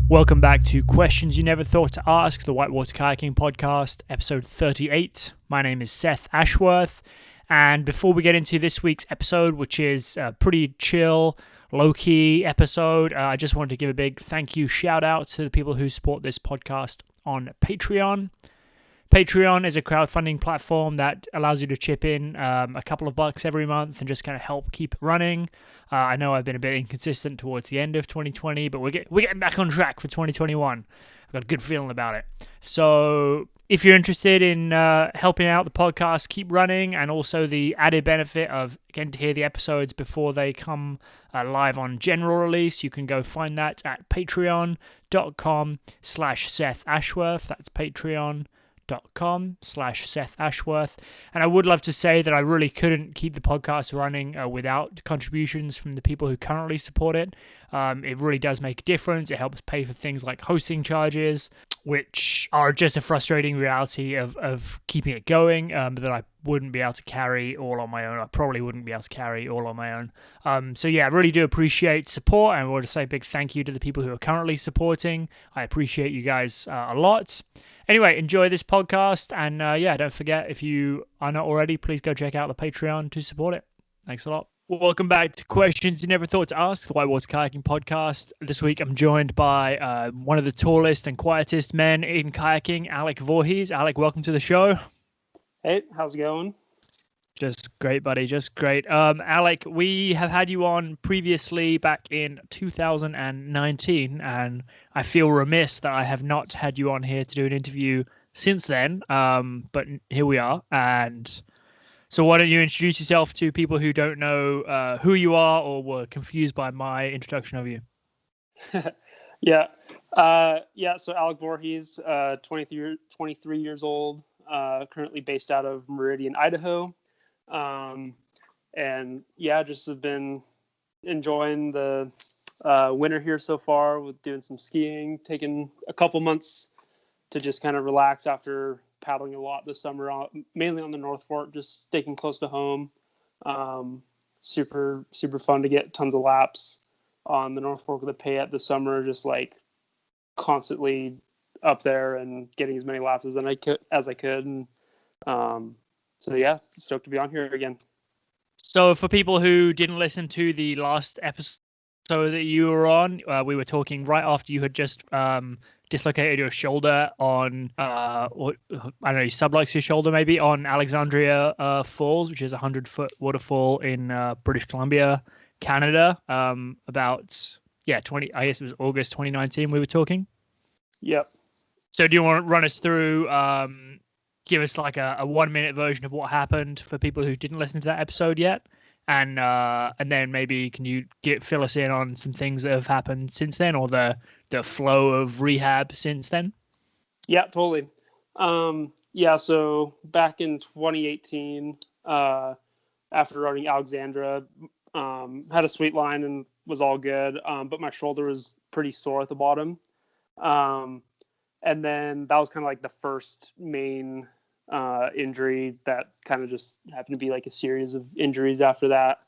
Welcome back to Questions You Never Thought to Ask, the Whitewater Kayaking Podcast, episode 38. My name is Seth Ashworth, and before we get into this week's episode, which is a pretty chill, low-key episode, I just wanted to give a big thank you shout-out to the people who support this podcast on Patreon. Patreon is a crowdfunding platform that allows you to chip in a couple of bucks every month and just kind of help keep it running. I know I've been a bit inconsistent towards the end of 2020, but we're getting back on track for 2021. I've got a good feeling about it. So if you're interested in helping out the podcast keep running, and also the added benefit of getting to hear the episodes before they come live on general release, you can go find that at patreon.com/Seth Ashworth. That's patreon.com/Seth Ashworth. And I would love to say that I really couldn't keep the podcast running without contributions from the people who currently support it. It really does make a difference. It helps pay for things like hosting charges, which are just a frustrating reality of keeping it going, that I wouldn't be able to carry all on my own. I probably wouldn't be able to carry all on my own. So yeah, I really do appreciate support, and I want to say a big thank you to the people who are currently supporting. I appreciate you guys a lot. Anyway, enjoy this podcast, and don't forget, if you are not already, please go check out the Patreon to support it. Thanks a lot. Welcome back to Questions You Never Thought to Ask, the Whitewater Kayaking Podcast. This week I'm joined by one of the tallest and quietest men in kayaking, Alec Voorhees. Alec, welcome to the show. Hey, how's it going? Just great, buddy. Just great. Alec, we have had you on previously back in 2019, and I feel remiss that I have not had you on here to do an interview since then. But here we are. And so why don't you introduce yourself to people who don't know who you are or were confused by my introduction of you? Yeah. So Alec Voorhees, 23 years old, currently based out of Meridian, Idaho. Just have been enjoying the winter here so far with doing some skiing, taking a couple months to just kind of relax after paddling a lot this summer, mainly on the North Fork, just sticking close to home. Super fun to get tons of laps on the North Fork of the Payette this summer, just like constantly up there and getting as many laps as I could. And so yeah, stoked to be on here again. So for people who didn't listen to the last episode that you were on, we were talking right after you had just dislocated your shoulder on, or I don't know, you subluxed your shoulder maybe on Alexandria Falls, which is a 100-foot waterfall in British Columbia, Canada. About 20. I guess it was August 2019. We were talking. Yep. So do you want to run us through? Give us like a 1-minute version of what happened for people who didn't listen to that episode yet, and then maybe can you fill us in on some things that have happened since then, or the flow of rehab since then? Yeah, totally. So back in 2018, after running Alexandra, had a sweet line and was all good, but my shoulder was pretty sore at the bottom. And then that was kind of like the first main injury that kind of just happened to be like a series of injuries after that,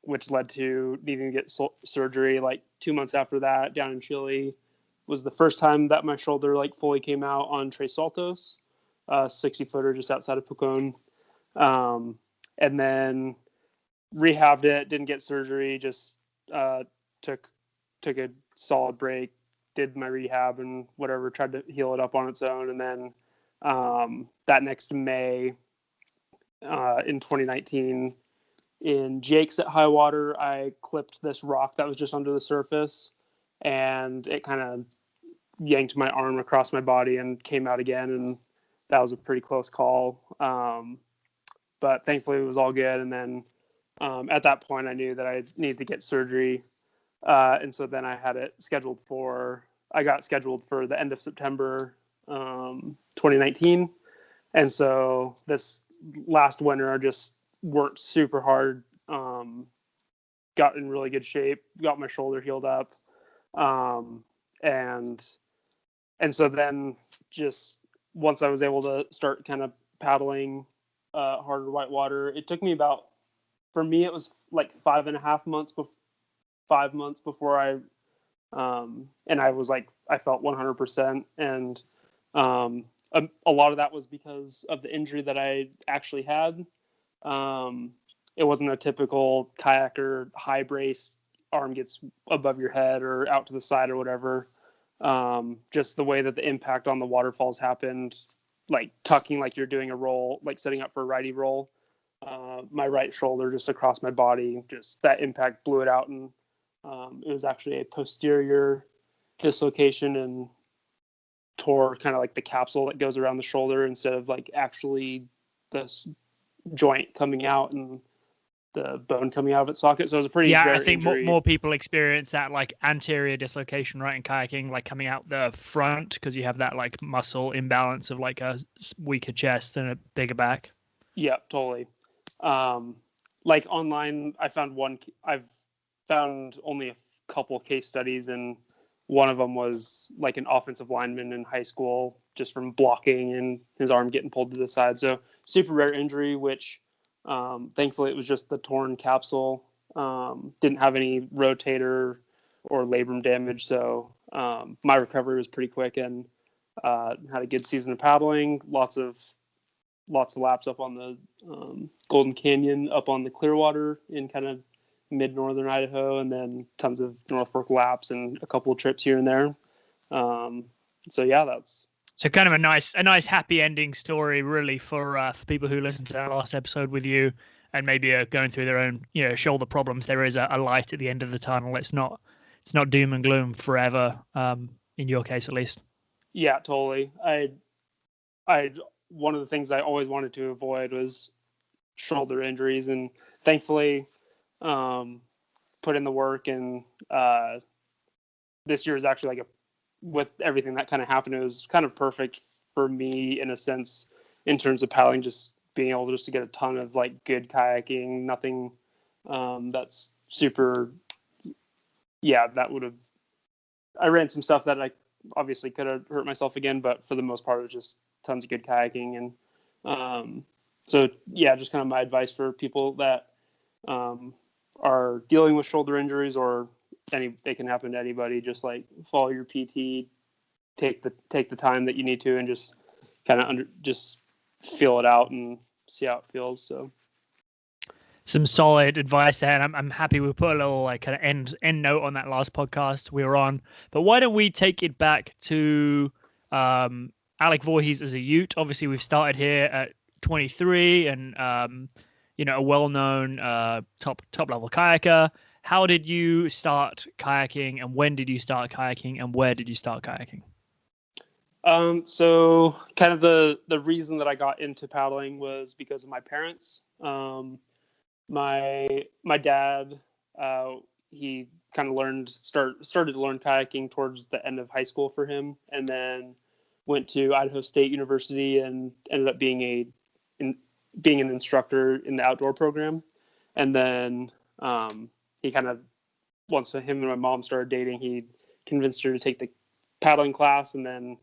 which led to needing to get surgery like 2 months after that down in Chile. Was the first time that my shoulder like fully came out on Tres Saltos, 60-footer just outside of Pucón. And then rehabbed it, didn't get surgery, just took a solid break, did my rehab and whatever, tried to heal it up on its own. And then that next May in 2019 in Jake's at high water, I clipped this rock that was just under the surface, and it kind of yanked my arm across my body and came out again. And that was a pretty close call. But thankfully it was all good. And then at that point I knew that I needed to get surgery. And so then I got scheduled for the end of September 2019. And so this last winter I just worked super hard, got in really good shape, got my shoulder healed up. And so then just once I was able to start kind of paddling harder whitewater, it took me for me it was like 5 months before I And I felt 100%. And a lot of that was because of the injury that I actually had. It wasn't a typical kayaker high brace, arm gets above your head or out to the side or whatever. Just the way that the impact on the waterfalls happened, like tucking like you're doing a roll, like setting up for a righty roll. My right shoulder just across my body, just that impact blew it out, and it was actually a posterior dislocation and tore kind of like the capsule that goes around the shoulder instead of like actually this joint coming out and the bone coming out of its socket. So it was a pretty Yeah, I rare think injury. more people experience that like anterior dislocation, right, in kayaking, like coming out the front because you have that like muscle imbalance of like a weaker chest and a bigger back. Yeah, totally. Like online, I've found only a couple case studies, and one of them was like an offensive lineman in high school just from blocking and his arm getting pulled to the side. So super rare injury, which thankfully it was just the torn capsule. Didn't have any rotator or labrum damage. So my recovery was pretty quick, and had a good season of paddling. Lots of laps up on the Golden Canyon, up on the Clearwater in kind of mid-northern Idaho, and then tons of North Fork laps and a couple of trips here and there. So yeah, that's so kind of a nice happy ending story, really, for people who listened to that last episode with you and maybe are going through their own shoulder problems. There is a light at the end of the tunnel. It's not doom and gloom forever. In your case, at least. Yeah, totally. I one of the things I always wanted to avoid was shoulder injuries, and thankfully put in the work, and this year is actually like with everything that kind of happened, it was kind of perfect for me in a sense in terms of paddling, just being able just to get a ton of like good kayaking, nothing that's super, that would have, I ran some stuff that I obviously could have hurt myself again, but for the most part, it was just tons of good kayaking. And so, yeah, just kind of my advice for people that are dealing with shoulder injuries, or they can happen to anybody. Just like follow your PT, take the time that you need to, and just kind of just feel it out and see how it feels. So some solid advice there, and I'm happy we put a little like kind of end note on that last podcast we were on. But why don't we take it back to Alec Voorhees as a Ute? Obviously, we've started here at 23, and a well-known top level kayaker. How did you start kayaking, and when did you start kayaking, and where did you start kayaking? So kind of the reason that I got into paddling was because of my parents. My dad, he kind of started to learn kayaking towards the end of high school for him, and then went to Idaho State University and ended up being an instructor in the outdoor program. And then he kind of, once him and my mom started dating, he convinced her to take the paddling class, and then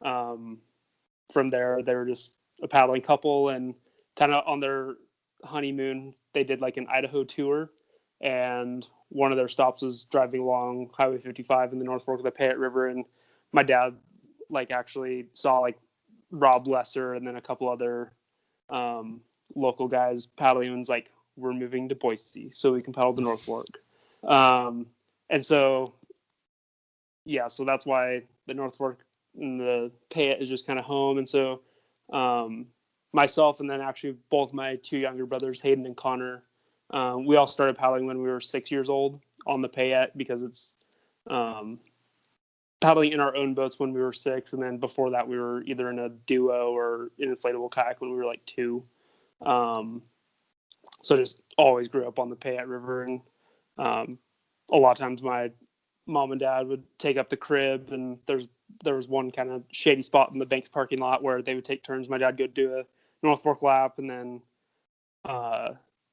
from there they were just a paddling couple, and kind of on their honeymoon they did like an Idaho tour, and one of their stops was driving along Highway 55 in the North Fork of the Payette River, and my dad like actually saw like Rob Lesser and then a couple other local guys paddling, and was like, we're moving to Boise so we can paddle the North Fork. And so so that's why the North Fork and the Payette is just kind of home. And so myself, and then actually both my two younger brothers, Hayden and Connor, we all started paddling when we were 6 years old on the Payette, because it's paddling in our own boats when we were 6. And then before that, we were either in a duo or an inflatable kayak when we were like 2. So just always grew up on the Payette River. And a lot of times my mom and dad would take up the crib, and there was one kind of shady spot in the Banks parking lot where they would take turns. My dad would do a North Fork lap, and then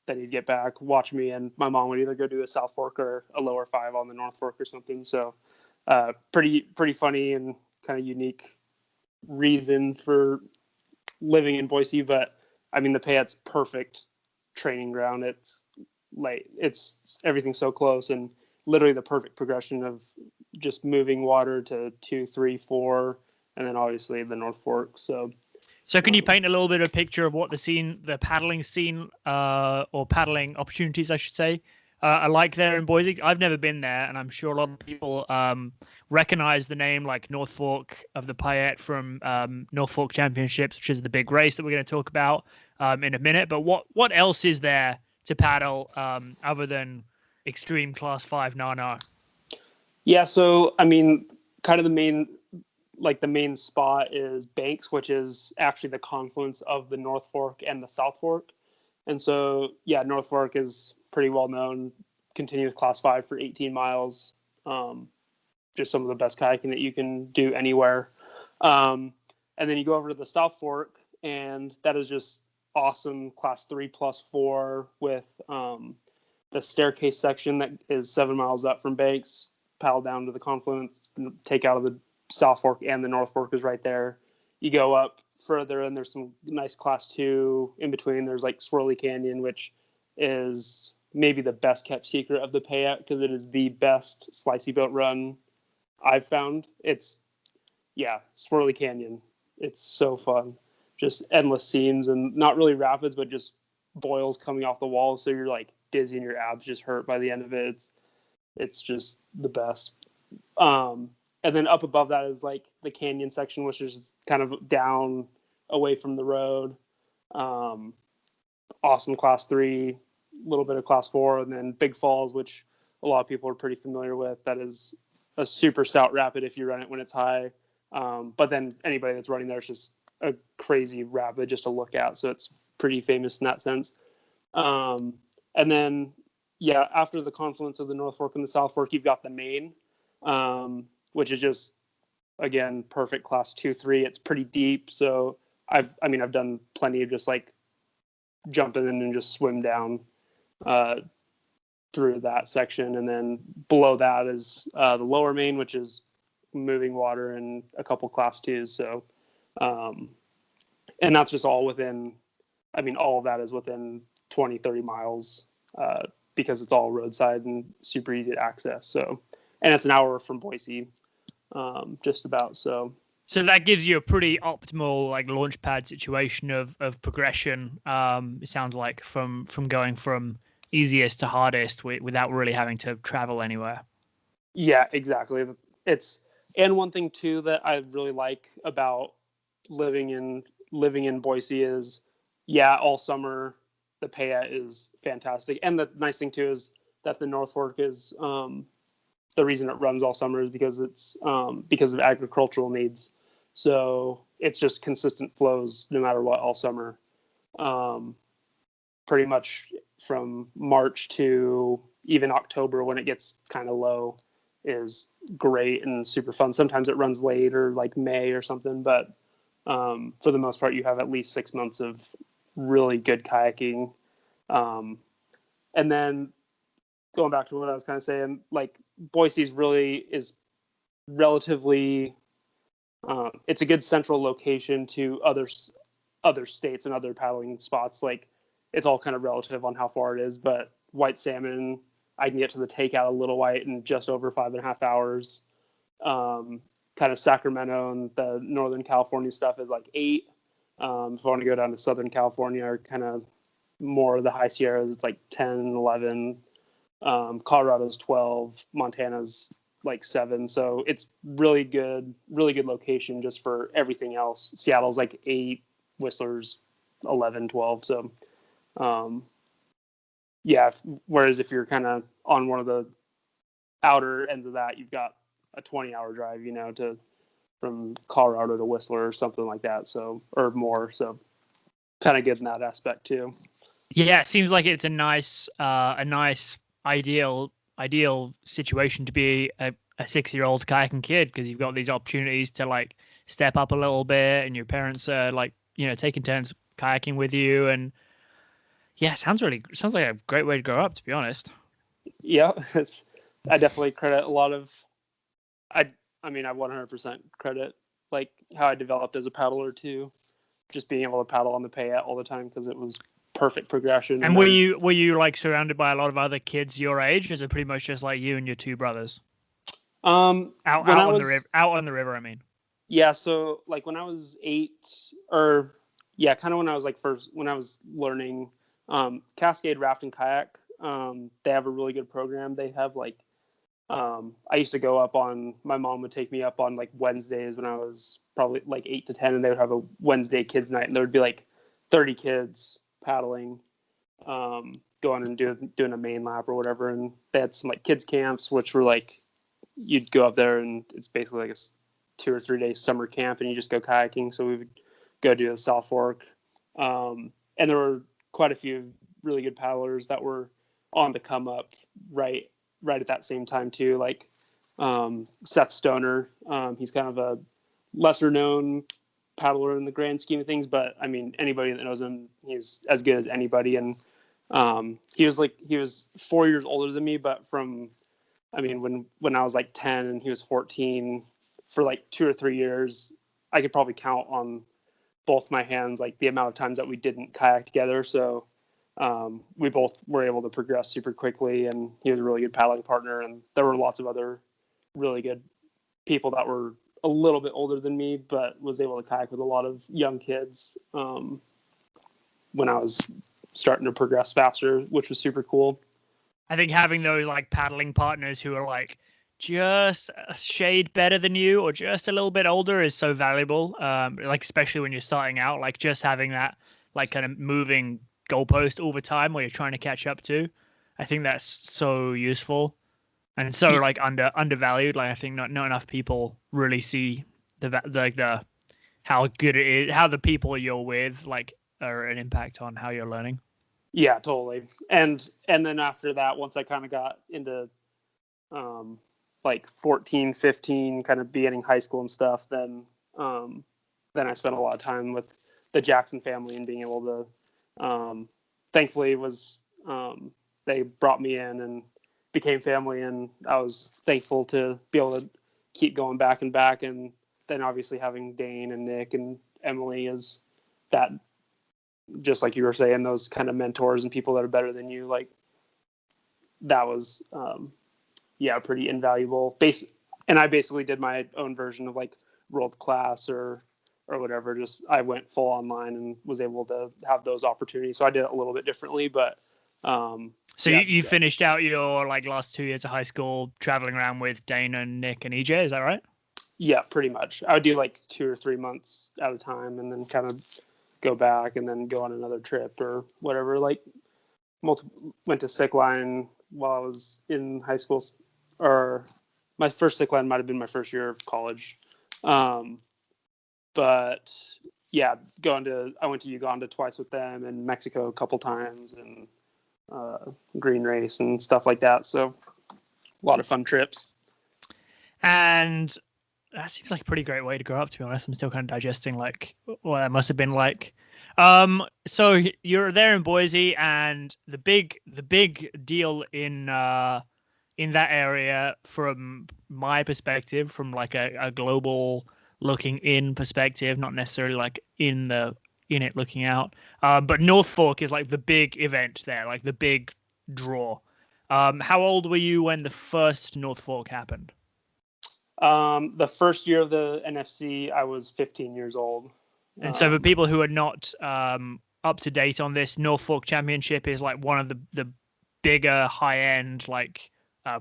he'd get back, watch me, and my mom would either go do a South Fork or a lower 5 on the North Fork or something. So pretty funny and kind of unique reason for living in Boise. But I mean, the Payette's perfect training ground. It's everything's so close, and literally the perfect progression of just moving water to 2, 3, 4, and then obviously the North Fork. So can you paint a little bit of a picture of what the paddling scene, or paddling opportunities, I should say, are like there in Boise? I've never been there, and I'm sure a lot of people recognize the name like North Fork of the Payette from North Fork Championships, which is the big race that we're going to talk about in a minute. But what else is there to paddle other than extreme Class 5 Nana? Yeah, so I mean, kind of the main spot is Banks, which is actually the confluence of the North Fork and the South Fork. And so, yeah, North Fork is pretty well known, continuous Class 5 for 18 miles. Just some of the best kayaking that you can do anywhere. And then you go over to the South Fork, and that is just awesome Class 3+4 with the staircase section that is 7 miles up from Banks, paddle down to the confluence, take out of the South Fork, and the North Fork is right there. You go up further, and there's some nice Class 2 in between. There's like Swirly Canyon, which is maybe the best kept secret of the Payette because it is the best slicey boat run I've found. It's, yeah, Swirly Canyon. It's so fun. Just endless seams and not really rapids, but just boils coming off the wall. So you're like dizzy and your abs just hurt by the end of it. It's just the best. And then up above that is like the canyon section, which is kind of down away from the road. Awesome Class 3, a little bit of Class 4, and then Big Falls, which a lot of people are pretty familiar with. That is a super stout rapid if you run it when it's high. But then anybody that's running there is just a crazy rapid just to look at. So it's pretty famous in that sense. And then, yeah, after the confluence of the North Fork and the South Fork, you've got the Main, which is just, again, perfect Class 2, 3. It's pretty deep. So I've done plenty of just like jumping in and just swim down through that section. And then below that is the Lower Main, which is moving water and a couple Class 2s. So, and that's just all within, all of that is within 20, 30 miles because it's all roadside and super easy to access. So, and it's an hour from Boise, just about. So that gives you a pretty optimal like launch pad situation of progression. It sounds like from going from easiest to hardest without really having to travel anywhere. Yeah, exactly. And one thing too that I really like about living in Boise is, yeah, all summer the Payette is fantastic. And the nice thing too is that the North Fork is the reason it runs all summer is because it's because of agricultural needs. So it's just consistent flows no matter what all summer. Pretty much from March to even October when it gets kind of low is great and super fun. Sometimes it runs late or like May or something, but for the most part, you have at least 6 months of really good kayaking. And then going back to what I was kind of saying, like Boise's really is relatively, it's a good central location to other states and other paddling spots. Like it's all kind of relative on how far it is, but white salmon, I can get to the takeout of Little White in just over 5.5 hours. Kind of Sacramento and the Northern California stuff is like 8. If I want to go down to Southern California or kind of more of the high Sierras, it's like 10, 11. Colorado's 12. Montana's like 7. So it's really good location just for everything else. Seattle's like 8, Whistler's 11, 12. So, yeah. Whereas if you're kind of on one of the outer ends of that, you've got a 20-hour drive, from Colorado to Whistler or something like that. So, or more. So kind of good in that aspect too. Yeah. It seems like it's a nice ideal situation to be a 6-year-old kayaking kid, because you've got these opportunities to like step up a little bit, and your parents are like, taking turns kayaking with you. And yeah, sounds like a great way to grow up, to be honest. Yeah, I definitely credit a lot of, I 100% credit like how I developed as a paddler too, just being able to paddle on the Payette all the time because it was perfect progression. And were you like surrounded by a lot of other kids your age? Or is it pretty much just like you and your 2 brothers? When I on the river, was out on the river. I mean, Yeah, so like when I was 8, or yeah, kind of when I was like first when I was learning Cascade Raft and Kayak, they have a really good program. They have like I used to go up on, my mom would take me up on like Wednesdays when I was probably like 8 to 10, and they would have a Wednesday kids night, and there would be like 30 kids paddling, going and doing a main lap or whatever. And they had some like kids camps, which were like, you'd go up there and it's basically like a 2 or 3 day summer camp, and you just go kayaking. So we would go do the South Fork, and there were quite a few really good paddlers that were on the come up right at that same time too. Like Seth Stoner, he's kind of a lesser known paddler in the grand scheme of things, but I mean anybody that knows him, he's as good as anybody. And he was 4 years older than me, but I mean, when I was like 10 and he was 14, for like 2 or 3 years, I could probably count on both my hands like the amount of times that we didn't kayak together. So we both were able to progress super quickly, and he was a really good paddling partner. And there were lots of other really good people that were a little bit older than me, but was able to kayak with a lot of young kids when I was starting to progress faster, which was super cool. I think having those like paddling partners who are like just a shade better than you or just a little bit older is so valuable. Like especially when you're starting out, like just having that like kind of moving goalpost all the time where you're trying to catch up to. I think that's so useful and so like undervalued. Like I think not enough people really see the how good it is, how the people you're with like are an impact on how you're learning. Yeah, totally. And then after that, once I kind of got into like 14, 15, kind of beginning high school and stuff, then I spent a lot of time with the Jackson family, and being able to thankfully was they brought me in and became family, and I was thankful to be able to keep going back and back. And then obviously having Dane and Nick and Emily is that, just like you were saying, those kind of mentors and people that are better than you, like that was yeah, pretty invaluable. And I basically did my own version of like World Class or whatever. Just I went full online and was able to have those opportunities. So I did it a little bit differently, but so yeah, you finished out your like last 2 years of high school traveling around with Dana, Nick, and EJ. Is that right? yeah, pretty much. I would do like 2 or 3 months at a time, and then kind of go back and then go on another trip or whatever. Like went to sick line while I was in high school, or my first sick line might have been my first year of college. Um, but yeah, I went to Uganda twice with them, and Mexico a couple times, and Green Race and stuff like that. So a lot of fun trips. And that seems like a pretty great way to grow up, to be honest. I'm still kind of digesting like what that must have been like. So you're there in Boise, and the big deal in that area, from my perspective, from like a global looking in perspective, not necessarily like in it looking out. But North Fork is like the big event there, like the big draw. How old were you when the first North Fork happened? The first year of the NFC, I was 15 years old. And so for people who are not up to date on this, North Fork Championship is like one of the bigger high end like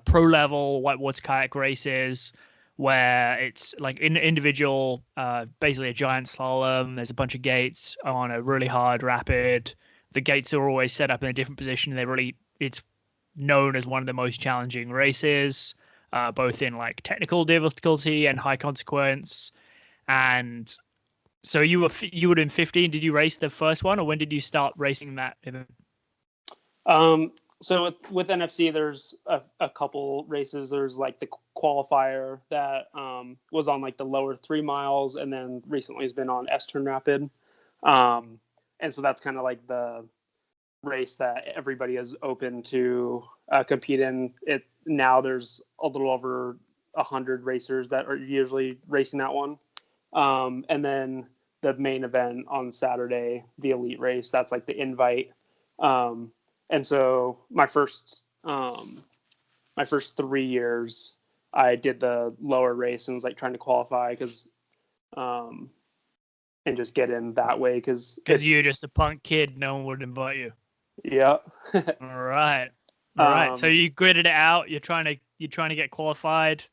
pro level whitewater kayak races where it's like individual, basically a giant slalom. There's a bunch of gates on a really hard rapid. The gates are always set up in a different position. It's known as one of the most challenging races, both in like technical difficulty and high consequence. And so you would have been 15. Did you race the first one, or when did you start racing that event? So with NFC, there's a couple races. There's like the qualifier that was on like the lower 3 miles, and then recently has been on S Turn Rapid. And so that's kind of like the race that everybody is open to compete in. It now there's a little over 100 racers that are usually racing that one. And then the main event on Saturday, the elite race, that's like the invite. And so my first 3 years, I did the lower race and was like trying to qualify because and just get in that way because you're just a punk kid, no one would invite you. Yeah. All right. So you gritted it out. You're trying to get qualified.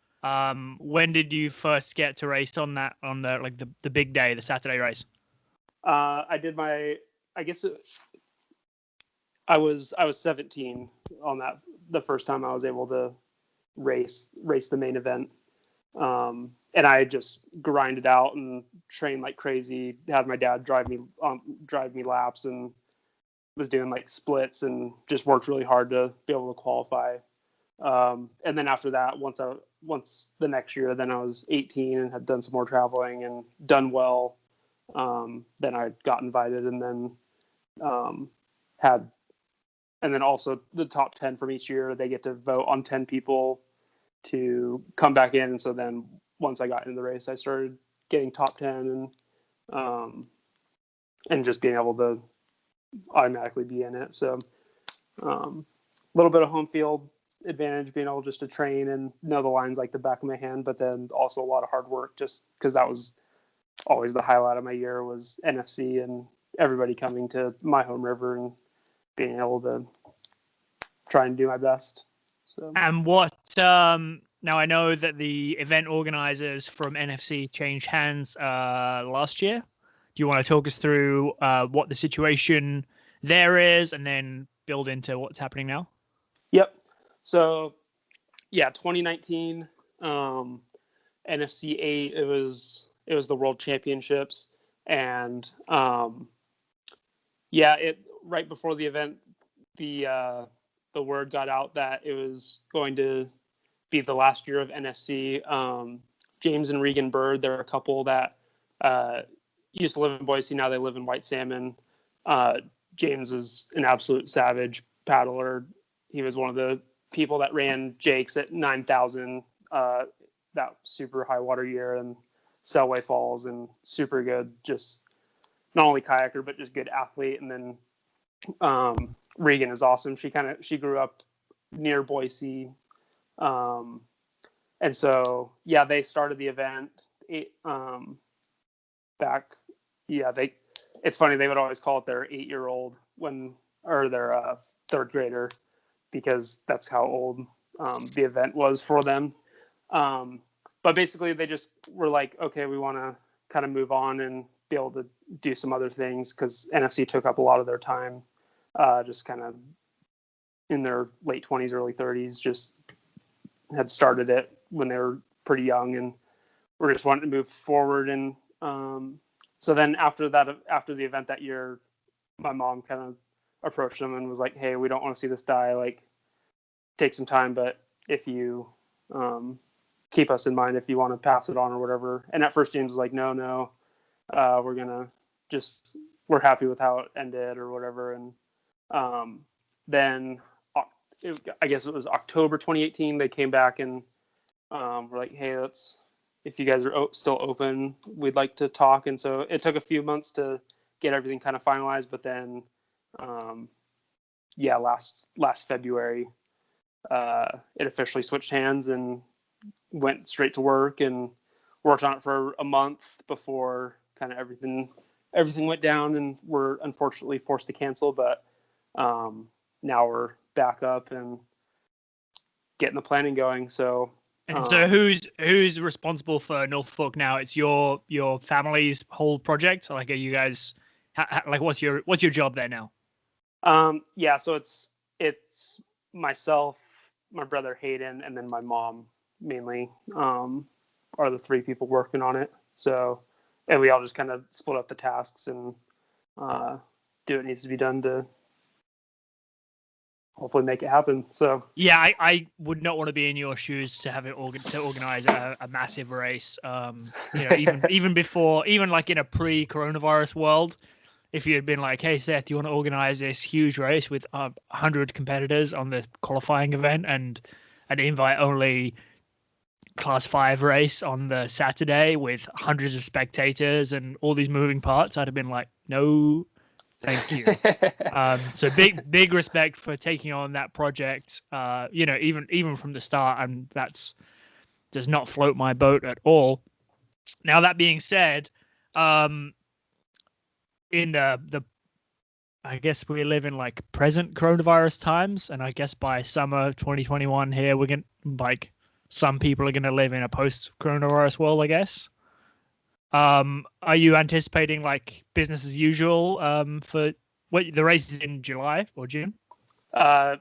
When did you first get to race on the like the big day, the Saturday race? I did I was 17 on that, the first time I was able to race the main event. And I just grinded out and trained like crazy. Had my dad drive me laps and was doing like splits and just worked really hard to be able to qualify. And then after that, once the next year, then I was 18 and had done some more traveling and done well. Then I got invited, and then also the top 10 from each year, they get to vote on 10 people to come back in. And so then once I got into the race, I started getting top 10 and just being able to automatically be in it. So a little bit of home field advantage, being able just to train and know the lines like the back of my hand, but then also a lot of hard work, just because that was always the highlight of my year was NFC and everybody coming to my home river and being able to try and do my best. So. And what now I know that the event organizers from NFC changed hands last year. Do you want to talk us through what the situation there is and then build into what's happening now? Yep. So, yeah, 2019, NFC 8. It was the World Championships, and right before the event, the word got out that it was going to be the last year of NFC. James and Regan Byrd, they're a couple that used to live in Boise. Now they live in White Salmon. James is an absolute savage paddler. He was one of the people that ran Jake's at 9,000, that super high water year, and Selway Falls, and super good, just not only kayaker, but just good athlete. And then Regan is awesome. She grew up near Boise. And so, yeah, they started the event back. Yeah, it's funny. They would always call it their 8-year-old or their third grader, because that's how old the event was for them. But basically they just were like, okay, we want to kind of move on and be able to do some other things, because NFC took up a lot of their time, just kind of in their late 20s, early 30s, just had started it when they were pretty young, and we're just wanting to move forward. And so then after the event that year, my mom kind of approached them and was like, hey, we don't want to see this die, like, take some time, but if you keep us in mind if you want to pass it on or whatever. And at first James was like, no, we're happy with how it ended or whatever. And then I guess it was October 2018, they came back and were like, hey, if you guys are still open, we'd like to talk. And so it took a few months to get everything kind of finalized, but then last February it officially switched hands and went straight to work, and worked on it for a month before kind of everything went down, and we're unfortunately forced to cancel. But now we're back up and getting the planning going. So who's responsible for North Fork now? It's your family's whole project. Like, are you guys like what's your job there now? So it's myself, my brother Hayden, and then my mom mainly are the three people working on it. So, and we all just kind of split up the tasks and do what needs to be done to hopefully make it happen. So yeah, I would not want to be in your shoes to have it to organize a massive race. Even before, even like in a pre-coronavirus world, if you had been like, hey Seth, you want to organize this huge race with 100 competitors on the qualifying event and an invite only Class 5 race on the Saturday with hundreds of spectators and all these moving parts, I'd have been like, no, thank you. So big respect for taking on that project. Even from the start, and that's does not float my boat at all. Now that being said, in the I guess we live in like present coronavirus times, and I guess by summer 2021 here we're gonna like some people are gonna live in a post coronavirus world, I guess. Are you anticipating like business as usual for what the race is in July or June?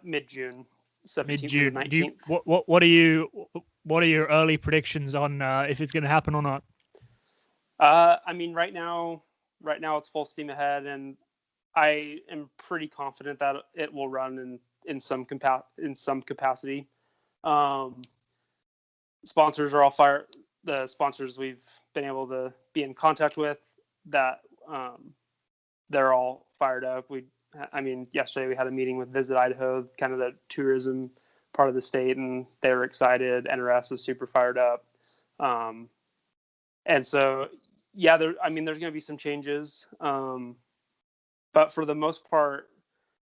Mid-June, Mid 17th to the June. Do you 19th. what are your early predictions on if it's going to happen or not? I mean, right now it's full steam ahead, and I am pretty confident that it will run in some capacity. Sponsors are all fire. The sponsors we've been able to be in contact with, that they're all fired up. I mean, yesterday we had a meeting with Visit Idaho, kind of the tourism part of the state, and they were excited. NRS is super fired up, and so yeah, there's going to be some changes. But for the most part,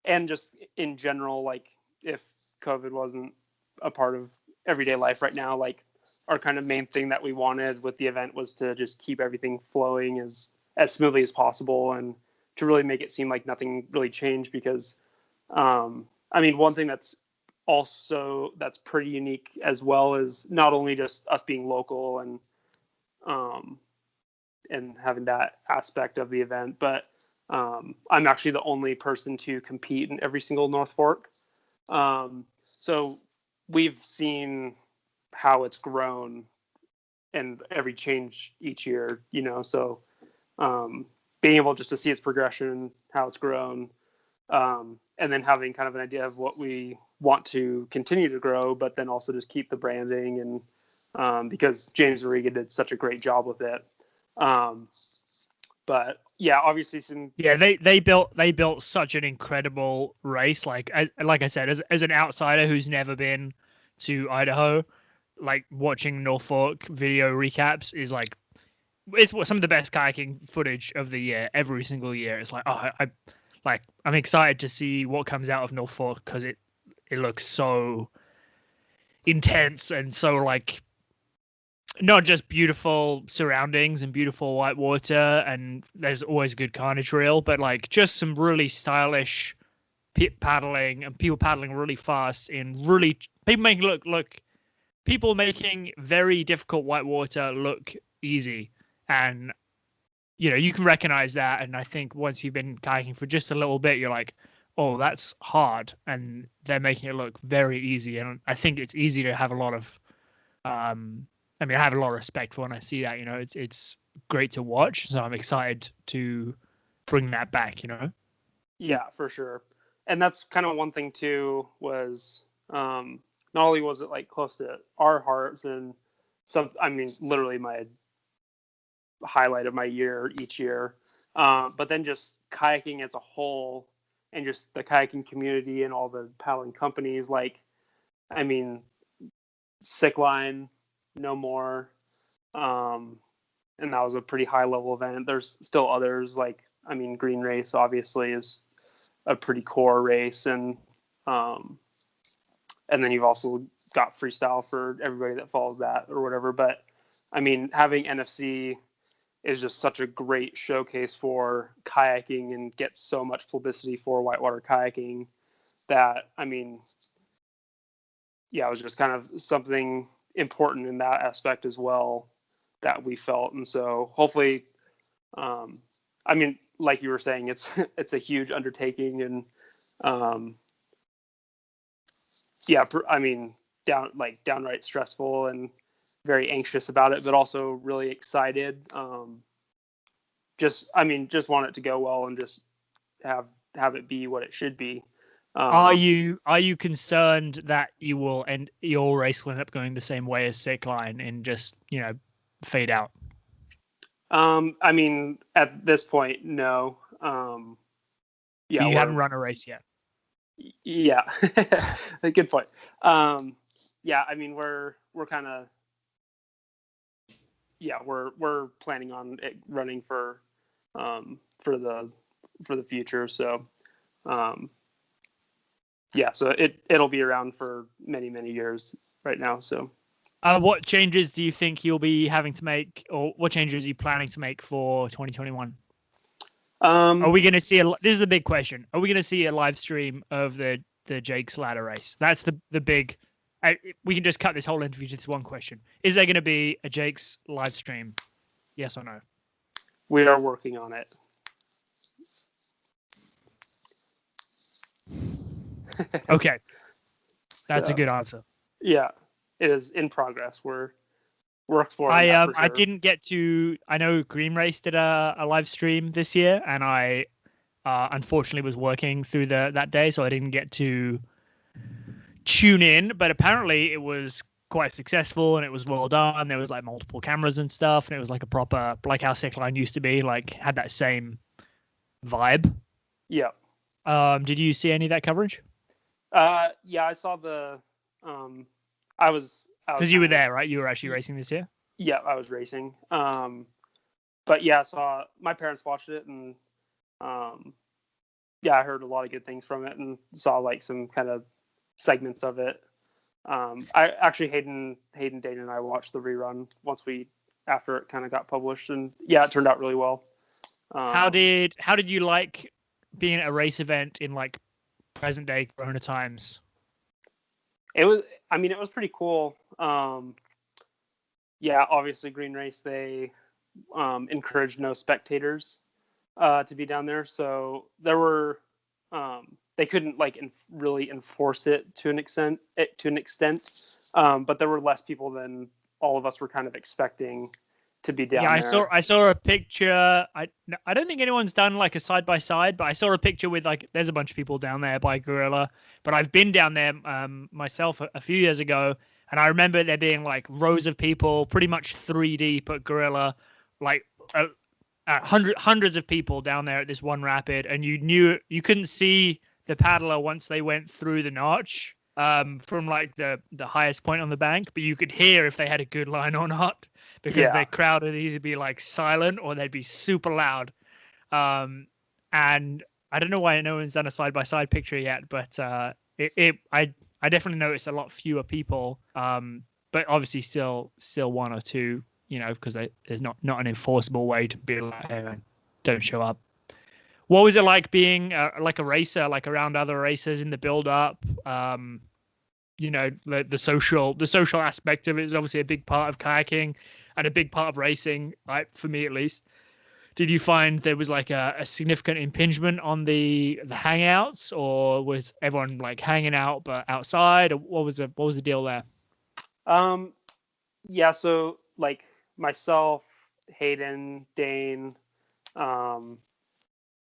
and just in general, like if COVID wasn't a part of everyday life right now, like our kind of main thing that we wanted with the event was to just keep everything flowing as smoothly as possible, and to really make it seem like nothing really changed. Because, I mean, one thing that's pretty unique as well is not only just us being local and having that aspect of the event, but I'm actually the only person to compete in every single North Fork. So we've seen how it's grown and every change each year, so being able just to see its progression, how it's grown, and then having kind of an idea of what we want to continue to grow, but then also just keep the branding, and because James and Regan did such a great job with it. But yeah, obviously they built such an incredible race. Like I said, as an outsider who's never been to Idaho, like watching Norfolk video recaps is like it's some of the best kayaking footage of the year. Every single year, it's like I'm excited to see what comes out of Norfolk because it looks so intense and so like not just beautiful surroundings and beautiful white water, and there's always a good carnage reel, but like just some really stylish pit paddling and people paddling really fast in really people making very difficult white water look easy. And you can recognize that, and I think once you've been kayaking for just a little bit, you're like, oh, that's hard, and they're making it look very easy. And I think it's easy to have a lot of I mean, I have a lot of respect for when I see that. It's great to watch, so I'm excited to bring that back. Yeah, for sure. And that's kind of one thing too, was not only was it like close to our hearts and I mean, literally my highlight of my year each year, but then just kayaking as a whole, and just the kayaking community and all the paddling companies. Like, I mean, Sick Line, no more. And that was a pretty high level event. There's still others, like, I mean, Green Race obviously is a pretty core race, and then you've also got freestyle for everybody that follows that or whatever. But I mean, having NFC is just such a great showcase for kayaking and gets so much publicity for whitewater kayaking that, I mean, yeah, it was just kind of something important in that aspect as well that we felt. And so hopefully, I mean, like you were saying, it's a huge undertaking, and yeah, I mean, downright stressful and very anxious about it, but also really excited. Just want it to go well and just have it be what it should be. Are you concerned that you will end your race will end up going the same way as Sick Line and just fade out? I mean, at this point, no. Yeah, you haven't run a race yet. Yeah, good point. Yeah, I mean, we're kind of we're planning on it running for the future. So yeah, so it'll be around for many years right now. So What changes do you think you'll be having to make, or what changes are you planning to make for 2021? Are we going to see this is the big question. Are we going to see a live stream of the Jake's ladder race? That's the big. We can just cut this whole interview to this one question. Is there going to be a Jake's live stream? Yes or no? We are working on it. Okay. That's a good answer. Yeah, it is in progress. We're exploring that for sure. I didn't get to. I know Green Race did a live stream this year, and I unfortunately was working through that day, so I didn't get to tune in. But apparently, it was quite successful and it was well done. There was like multiple cameras and stuff, and it was like a proper, like how Sickline used to be, like had that same vibe. Yeah. Did you see any of that coverage? Yeah, I saw the. I was because you were there, right? You were actually racing this year. Yeah, I was racing. But yeah, I saw my parents watched it, and yeah, I heard a lot of good things from it, and saw like some kind of segments of it. I actually Hayden, Dane, and I watched the rerun after it kind of got published, and yeah, it turned out really well. How did you like being at a race event in like present day Corona times? It was pretty cool. Yeah, obviously Green Race, they encouraged no spectators to be down there, so there were they couldn't like really enforce it to an extent. But there were less people than all of us were kind of expecting to be down there. Yeah, I saw a picture. I don't think anyone's done like a side by side, but I saw a picture with like there's a bunch of people down there by Gorilla. But I've been down there myself a few years ago, and I remember there being like rows of people, pretty much 3 deep at Gorilla, like hundreds of people down there at this one rapid, and you couldn't see the paddler once they went through the notch from like the highest point on the bank, but you could hear if they had a good line or not, because their crowd would either be like silent or they'd be super loud. And I don't know why no one's done a side by side picture yet, but I definitely noticed a lot fewer people. But obviously still one or two, you know, because there's not an enforceable way to be like, hey, don't show up. What was it like being like a racer, like around other racers in the build up? You know, the social aspect of it is obviously a big part of kayaking and a big part of racing, like for me at least. Did you find there was like a significant impingement on the hangouts, or was everyone like hanging out but outside, or what was the deal there? Yeah, so like myself, Hayden, Dane,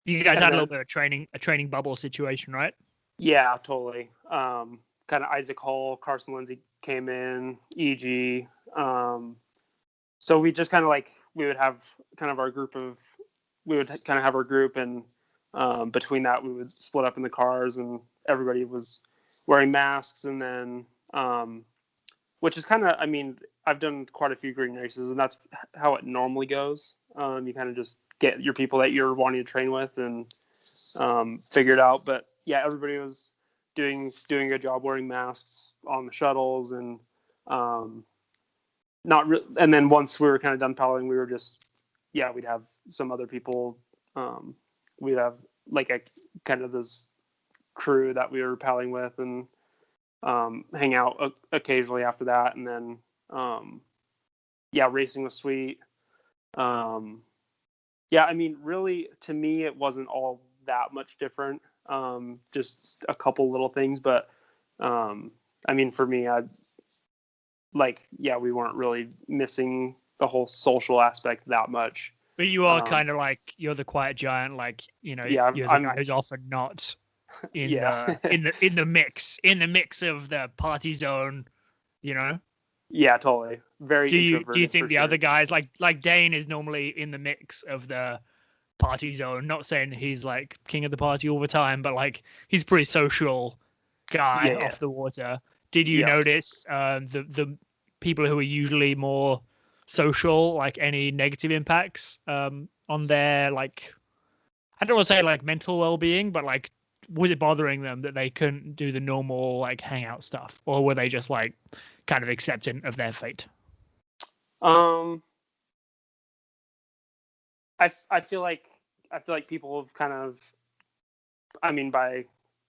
you guys had a little bit of a training bubble situation, right? Yeah, totally. Kind of Isaac Hull, Carson Lindsay came in, EG. So we just kind of like we would have kind of our group, and between that we would split up in the cars, and everybody was wearing masks, and then which is kind of, I mean, I've done quite a few green races, and that's how it normally goes. You kind of just get your people that you're wanting to train with and figure it out. But yeah, everybody was doing a good job wearing masks on the shuttles, and and then once we were kind of done paddling, we were just, we'd have some other people. We'd have like a kind of this crew that we were paddling with, and hang out occasionally after that. And then, racing was sweet. I mean, really, to me, it wasn't all that much different. Just a couple little things, but I mean, for me, we weren't really missing the whole social aspect that much. But you are kind of like, you're the quiet giant, like, you know, you're the guy who's often not in the mix of the party zone, you know. Yeah, totally. Very. Do you think the other guys like Dane is normally in the mix of the party zone? Not saying he's like king of the party all the time, but like he's a pretty social guy off the water. Did you notice the people who are usually more social, like any negative impacts on their, like, I don't want to say like mental well-being, but like, was it bothering them that they couldn't do the normal like hangout stuff, or were they just like kind of accepting of their fate? I feel like people have kind of, I mean,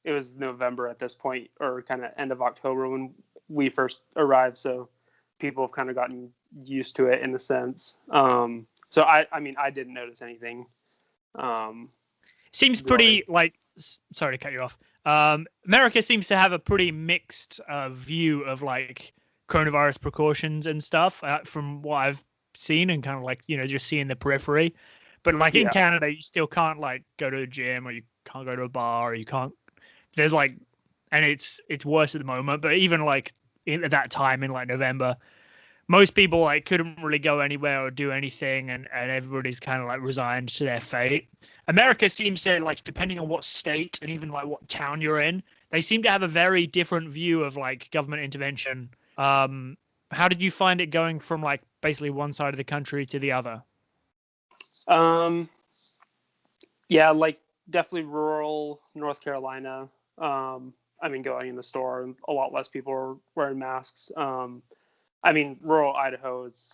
it was November at this point, or kind of end of October when we first arrived, so people have kind of gotten used to it in a sense. So I mean, I didn't notice anything. Seems really. pretty sorry to cut you off. America seems to have a pretty mixed view of like coronavirus precautions and stuff from what I've seen and kind of like, just seeing the periphery. But like in Yeah. Canada, you still can't like go to a gym, or you can't go to a bar, or you can't. There's like, and it's worse at the moment. But even like at that time in like November, most people like couldn't really go anywhere or do anything, and everybody's kind of like resigned to their fate. America seems to, like, depending on what state and even like what town you're in, they seem to have a very different view of like government intervention. How did you find it going from like basically one side of the country to the other? Yeah, like definitely rural North Carolina. I mean, going in the store, a lot less people are wearing masks. I mean, rural Idaho is,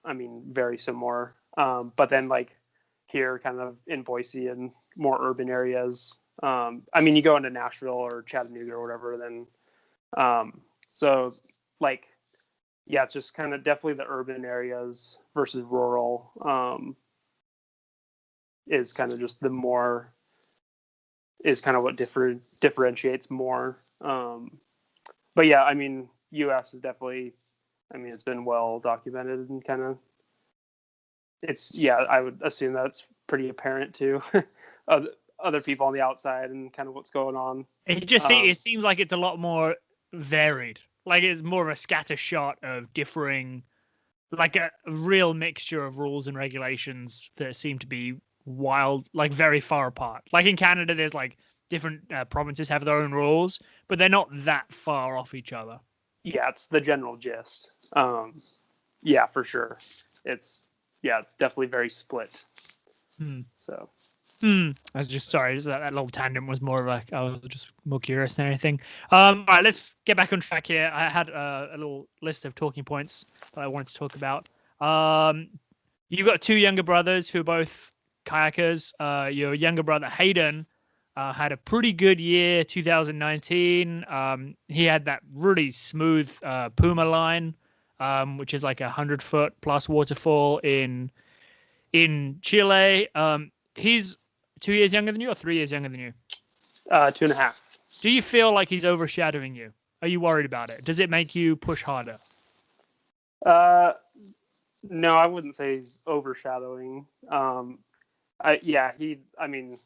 I mean, very similar. But then like here, kind of in Boise and more urban areas. I mean, you go into Nashville or Chattanooga or whatever, then so like, yeah, it's just kind of definitely the urban areas versus rural. Is kind of just is kind of what differentiates more. But yeah, I mean, U.S. is definitely, I mean, it's been well documented and kind of, I would assume that's pretty apparent to other people on the outside and kind of what's going on. It seems like it's a lot more varied. Like it's more of a scatter shot of differing, like a real mixture of rules and regulations that seem to be wild, like very far apart. Like in Canada, there's like different provinces have their own rules, but they're not that far off each other. Yeah, it's the general gist. Yeah, for sure. It's definitely very split. So. I was just sorry. That little tandem was more of like I was just more curious than anything. All right, let's get back on track here. I had a little list of talking points that I wanted to talk about. You've got two younger brothers who are both kayakers. Your younger brother Hayden had a pretty good year, 2019. He had that really smooth Puma line, which is like 100-foot plus waterfall in Chile. He's 2 years younger than you, or 3 years younger than you? 2.5. Do you feel like he's overshadowing you? Are you worried about it? Does it make you push harder? No, I wouldn't say he's overshadowing. I mean,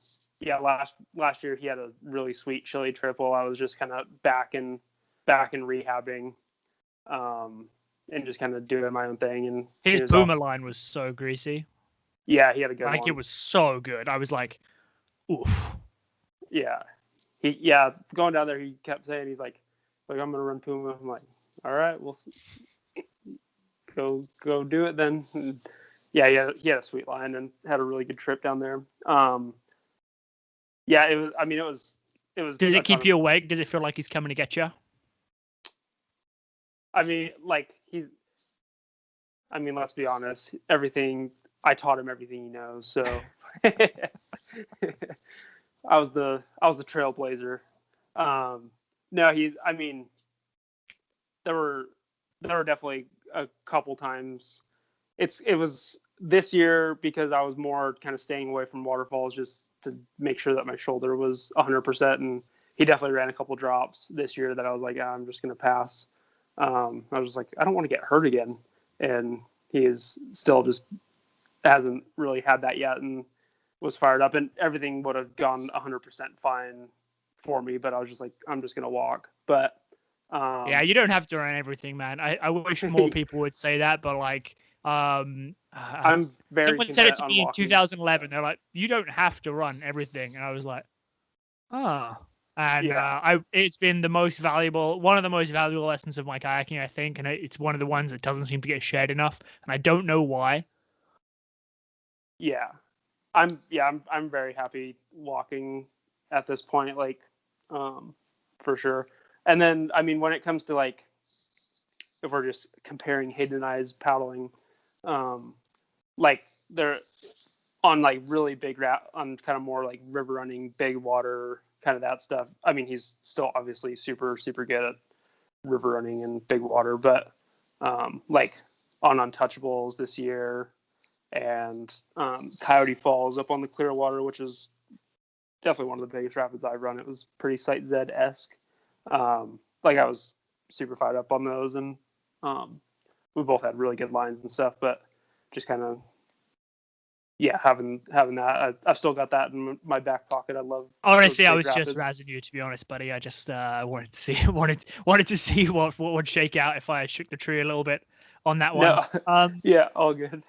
last year he had a really sweet Chile trip while I was just kind of back and rehabbing, and just kind of doing my own thing. And his Puma line was so greasy. Yeah, he had a good one. Like, it was so good. I was like, oof. Yeah. Going down there, he kept saying, he's like, I'm going to run Puma. I'm like, all right, we'll go do it then. And yeah, he had a sweet line and had a really good trip down there. Yeah, it was. Does it keep you awake? Does it feel like he's coming to get you? I mean, like let's be honest. I taught him everything he knows. So I was the trailblazer. No, there were definitely a couple times. It was this year because I was more kind of staying away from waterfalls just to make sure that my shoulder was 100%. And he definitely ran a couple drops this year that I was like, I'm just going to pass. I was just like, I don't want to get hurt again. And he is still just hasn't really had that yet and was fired up, and everything would have gone 100% fine for me. But I was just like, I'm just going to walk. But yeah, you don't have to run everything, man. I wish more people would say that, but like, I'm very. Someone said it to me in 2011. They're like, you don't have to run everything, and I was like, oh. And it's been one of the most valuable lessons of my kayaking, I think, and it's one of the ones that doesn't seem to get shared enough, and I don't know why. Yeah, I'm very happy walking at this point, like, for sure. And then, I mean, when it comes to like if we're just comparing Hayden and I's paddling, like they're on like really big on kind of more like river running, big water, kind of that stuff. I mean, he's still obviously super, super good at river running and big water, but like on Untouchables this year and Coyote Falls up on the Clearwater, which is definitely one of the biggest rapids I've run. It was pretty Sight Z-esque. Like I was super fired up on those, and we both had really good lines and stuff, but just kind of having that. I've still got that in my back pocket. I love. Honestly, I was rapids. just razzing you, to be honest, buddy. I just wanted to see wanted to see what would shake out if I shook the tree a little bit on that one. No. Yeah, all good.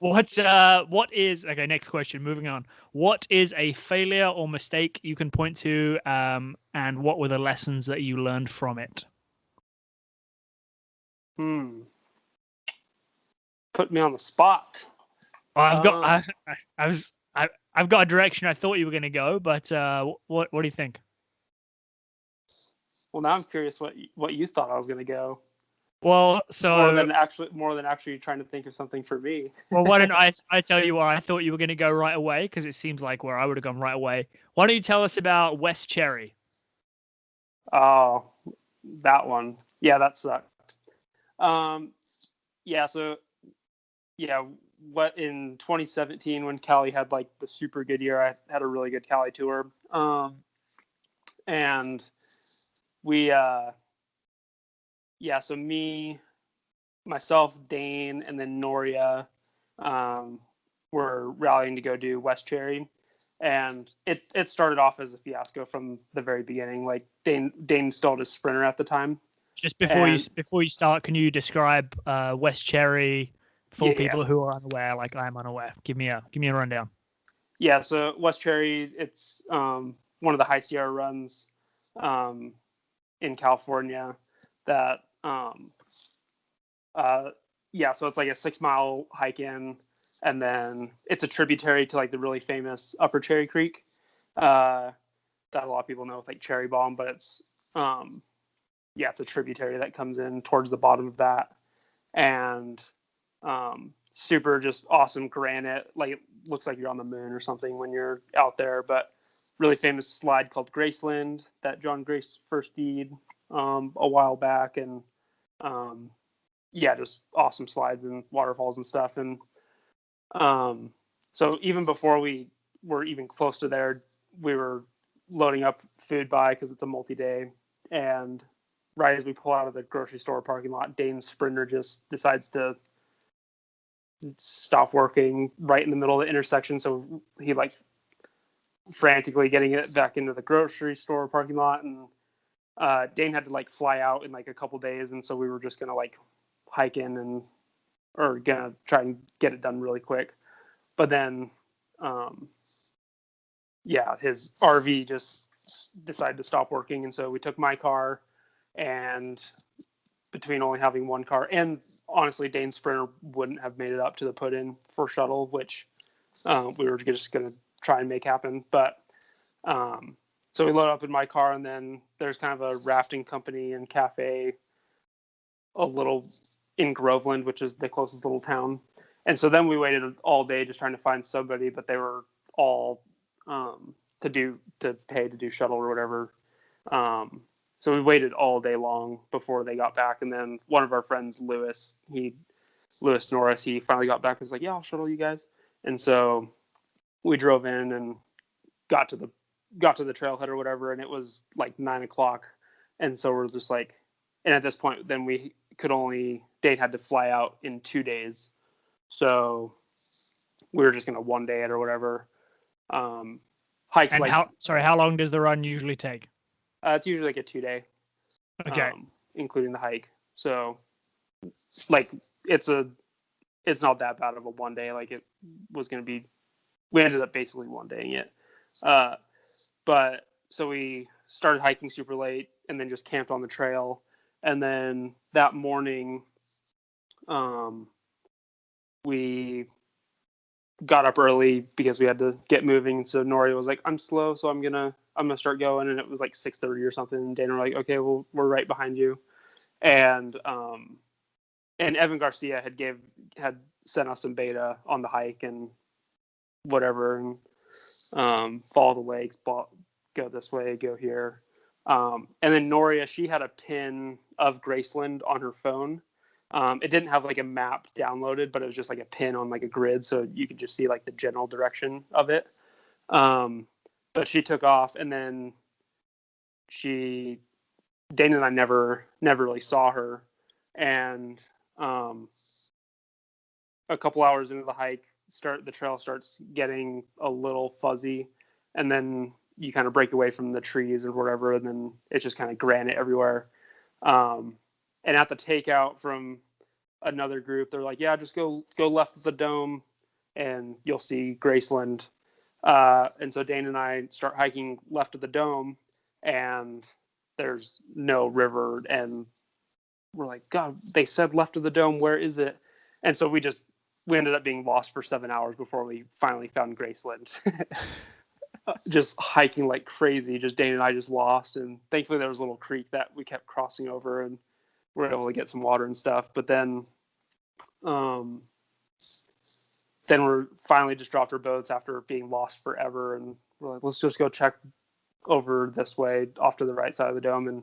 What is okay? Next question. Moving on. What is a failure or mistake you can point to, and what were the lessons that you learned from it? Put me on the spot. I've got I've got a direction I thought you were going to go, but what do you think? Well, now I'm curious what you thought I was going to go. Well, so more than actually trying to think of something for me. Well, why don't I tell you where I thought you were going to go right away, because it seems like where I would have gone right away. Why don't you tell us about West Cherry? Oh, that one. Yeah, that sucked. Yeah, so yeah, what in 2017 when Cali had like the super good year, I had a really good Cali tour. And we so me, myself, Dane, and then Noria were rallying to go do West Cherry. And it started off as a fiasco from the very beginning. Like Dane stalled his sprinter at the time. Just before you start, can you describe West Cherry for people who are unaware, like I'm unaware? Give me a rundown. Yeah, so West Cherry, it's one of the High Sierra runs in California that so it's like a 6-mile hike in, and then it's a tributary to like the really famous Upper Cherry Creek that a lot of people know with like Cherry Bomb, but it's it's a tributary that comes in towards the bottom of that, and super just awesome granite, like it looks like you're on the moon or something when you're out there. But really famous slide called Graceland that John Grace first did a while back, and just awesome slides and waterfalls and stuff. And so even before we were even close to there, we were loading up food because it's a multi-day. And right as we pull out of the grocery store parking lot, Dane's sprinter just decides to stop working right in the middle of the intersection. So he like frantically getting it back into the grocery store parking lot, and Dane had to like fly out in like a couple days, and so we were just gonna like hike in or gonna try and get it done really quick. But then his RV just decided to stop working, and so we took my car, and between only having one car, and honestly Dane's sprinter wouldn't have made it up to the put-in for shuttle, which we were just going to try and make happen. But so we load up in my car, and then there's kind of a rafting company and cafe a little in Groveland, which is the closest little town. And so then we waited all day just trying to find somebody, but they were all to pay to do shuttle or whatever. So we waited all day long before they got back. And then one of our friends, Lewis Norris, he finally got back and was like, yeah, I'll shuttle you guys. And so we drove in and got to the trailhead or whatever. And it was like 9:00. And so we're just like, and at this point, then Dane had to fly out in 2 days. So we were just going to one day it or whatever. Hike. And how long does the run usually take? It's usually like a 2-day. Okay. Including the hike. So like it's not that bad of a one day. Like it was going to be, we ended up basically one daying it. But so we started hiking super late and then just camped on the trail. And then that morning, we got up early because we had to get moving. So Noria was like, I'm slow, so I'm gonna start going. And it was like 6:30 or something. And Dana were like, okay, well, we're right behind you. And Evan Garcia had sent us some beta on the hike and whatever, and follow the lakes, go this way, go here. And then Noria, she had a pin of Graceland on her phone. It didn't have like a map downloaded, but it was just like a pin on like a grid, so you could just see like the general direction of it. But she took off, and then Dana and I never really saw her. And a couple hours into the hike, the trail starts getting a little fuzzy, and then you kind of break away from the trees or whatever, and then it's just kind of granite everywhere. And at the takeout from another group, they're like, "Yeah, just go left of the dome, and you'll see Graceland." And so Dane and I start hiking left of the dome, and there's no river, and we're like, "God, they said left of the dome. Where is it?" And so we ended up being lost for 7 hours before we finally found Graceland. Just hiking like crazy. Just Dane and I just lost, and thankfully there was a little creek that we kept crossing over, and we were able to get some water and stuff. But then we're finally just dropped our boats after being lost forever, and we're like, let's just go check over this way off to the right side of the dome, and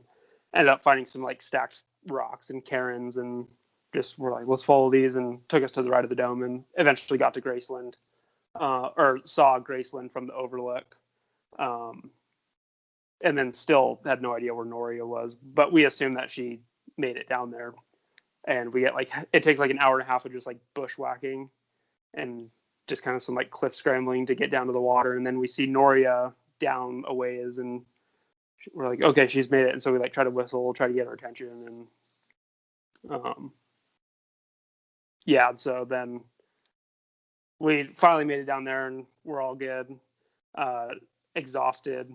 ended up finding some like stacked rocks and cairns, and just we're like, let's follow these, and took us to the right of the dome, and eventually got to Graceland, or saw Graceland from the overlook, and then still had no idea where Noria was, but we assumed that she made it down there. And we get like, it takes like an hour and a half of just like bushwhacking and just kind of some like cliff scrambling to get down to the water. And then we see Noria down a ways, and we're like, okay, she's made it. And so we like try to whistle, try to get her attention. And yeah, so then we finally made it down there, and we're all good, exhausted.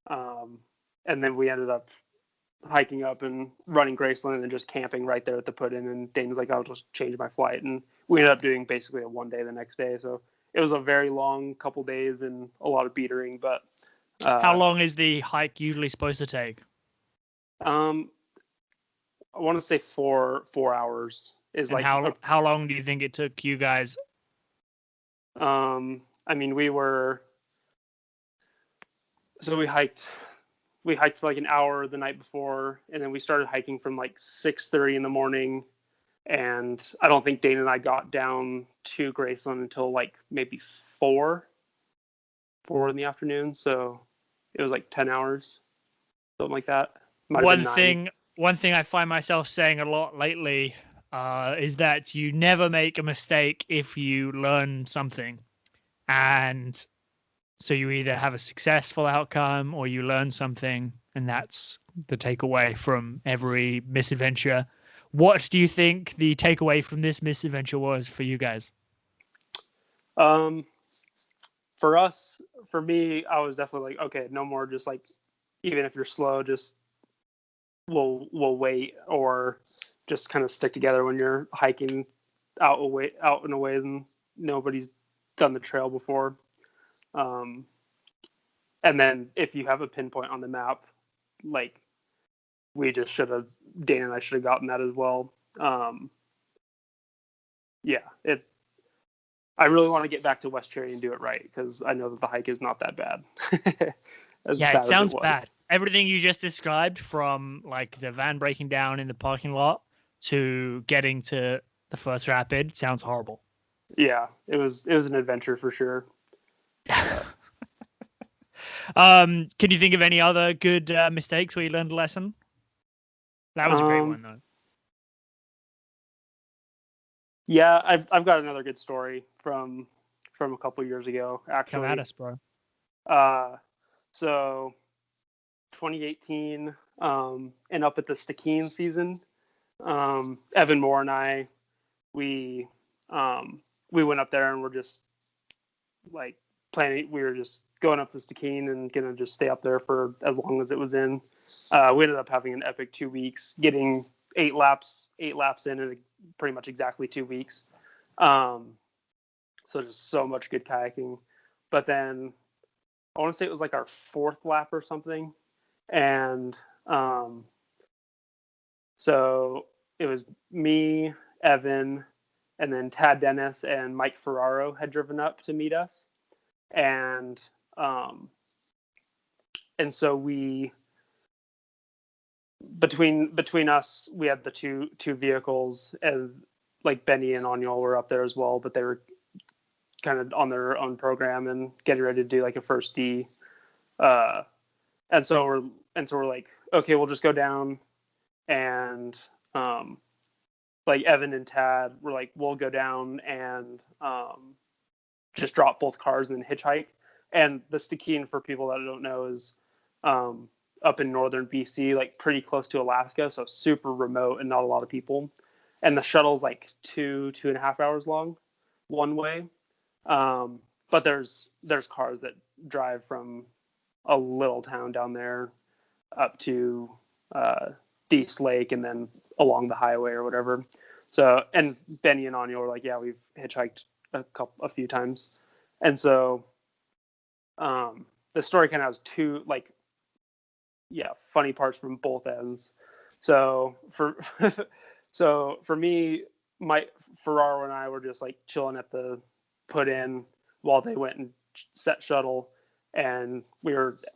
And then we ended up hiking up and running Graceland and just camping right there at the put-in. And Dane was like, I'll just change my flight. And we ended up doing basically a one day the next day. So it was a very long couple days and a lot of beatering. But how long is the hike usually supposed to take? I want to say 4 hours is. And like how long do you think it took you guys? I mean, we hiked for like an hour the night before, and then we started hiking from like 6:30 in the morning, and I don't think Dane and I got down to Graceland until like maybe 4 in the afternoon. So it was like 10 hours, something like that. One thing I find myself saying a lot lately is that you never make a mistake if you learn something. And so you either have a successful outcome or you learn something, and that's the takeaway from every misadventure. What do you think the takeaway from this misadventure was for you guys? For me, I was definitely like, okay, no more just like, even if you're slow, just we'll wait, or just kind of stick together when you're hiking out and away and nobody's done the trail before. And then if you have a pinpoint on the map, like we just should have, Dan and I should have gotten that as well. I really want to get back to West Cherry and do it right, because I know that the hike is not that bad. It sounds bad. Everything you just described, from like the van breaking down in the parking lot to getting to the first rapid, sounds horrible. Yeah, it was an adventure for sure. Can you think of any other good mistakes where you learned a lesson? That was a great one, though. Yeah, I've got another good story from a couple years ago, actually. Come at us, bro. So 2018, and up at the Stikine season, Evan Moore and I, we went up there, and we're just like planning. We were just going up the Stikine and gonna just stay up there for as long as it was in. We ended up having an epic 2 weeks, getting 8 laps in pretty much exactly 2 weeks. So just so much good kayaking. But then I want to say it was like our 4th lap or something, and So it was me, Evan, and then Tad Dennis and Mike Ferraro had driven up to meet us, and um, so we between us we had the two vehicles, and like Benny and Onyol were up there as well, but they were kind of on their own program and getting ready to do like a first D. And so we're like, okay, we'll just go down, and like Evan and Tad were like, we'll go down and just drop both cars and then hitchhike. And the Stikine, for people that don't know, is up in northern BC, like pretty close to Alaska, so super remote and not a lot of people. And the shuttle's like 2.5 hours long, one way. But there's cars that drive from a little town down there up to Dease Lake and then along the highway or whatever. So, and Benny and Anya were like, yeah, we've hitchhiked a few times. And so the story kind of has two, like, funny parts from both ends. So for me, my Ferraro and I were just like chilling at the put in while they went and set shuttle, and